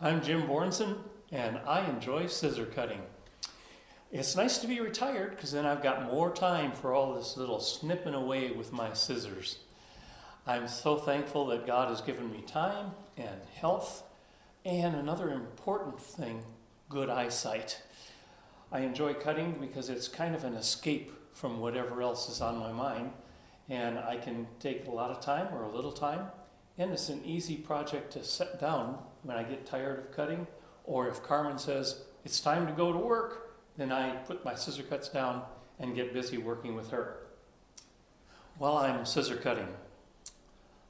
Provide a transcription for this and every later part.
I'm Jim Bornzin, and I enjoy scissor cutting. It's nice to be retired because then I've got more time for all this little snipping away with my scissors. I'm so thankful that God has given me time and health, and another important thing, good eyesight. I enjoy cutting because it's kind of an escape from whatever else is on my mind, and I can take a lot of time or a little time, and it's an easy project to set down when I get tired of cutting, or if Carmen says it's time to go to work, then I put my scissor cuts down and get busy working with her. While I'm scissor cutting,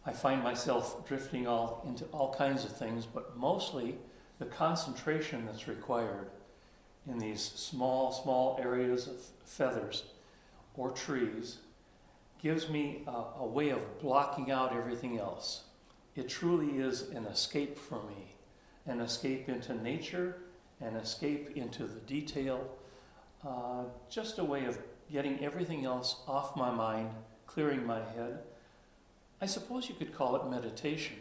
I find myself drifting into all kinds of things, but mostly the concentration that's required in these small areas of feathers or trees gives me a way of blocking out everything else. It truly is an escape for me, an escape into nature, an escape into the detail, just a way of getting everything else off my mind, clearing my head. I suppose you could call it meditation,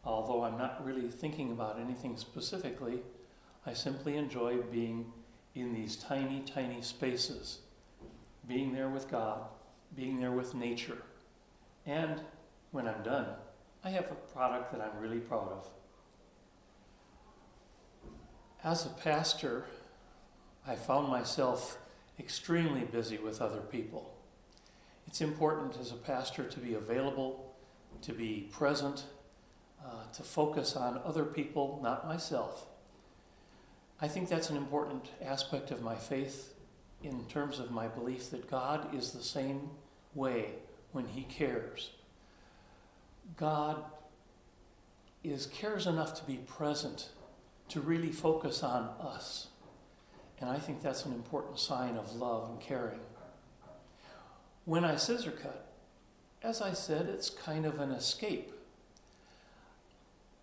although I'm not really thinking about anything specifically. I simply enjoy being in these tiny spaces, being there with God, being there with nature. And when I'm done, I have a product that I'm really proud of. As a pastor, I found myself extremely busy with other people. It's important as a pastor to be available, to be present, to focus on other people, not myself. I think that's an important aspect of my faith in terms of my belief that God is the same way when He cares. God cares enough to be present, to really focus on us. And I think that's an important sign of love and caring. When I scissor cut, as I said, it's kind of an escape.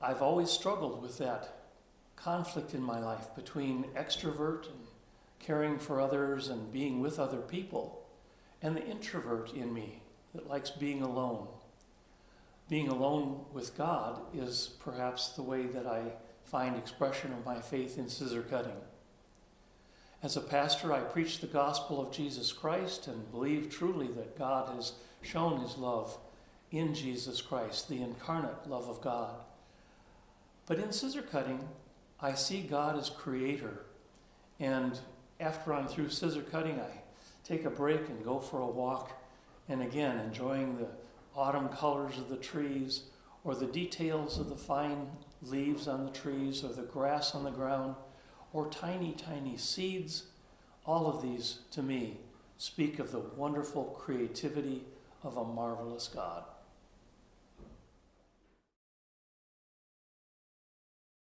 I've always struggled with that conflict in my life between extrovert and caring for others and being with other people, and the introvert in me that likes being alone. Being alone with God is perhaps the way that I find expression of my faith in scissor cutting. As a pastor, I preach the gospel of Jesus Christ and believe truly that God has shown His love in Jesus Christ, the incarnate love of God. But in scissor cutting, I see God as creator. And after I'm through scissor cutting, I take a break and go for a walk, and again, enjoying the autumn colors of the trees, or the details of the fine leaves on the trees, or the grass on the ground, or tiny seeds. All of these, to me, speak of the wonderful creativity of a marvelous God.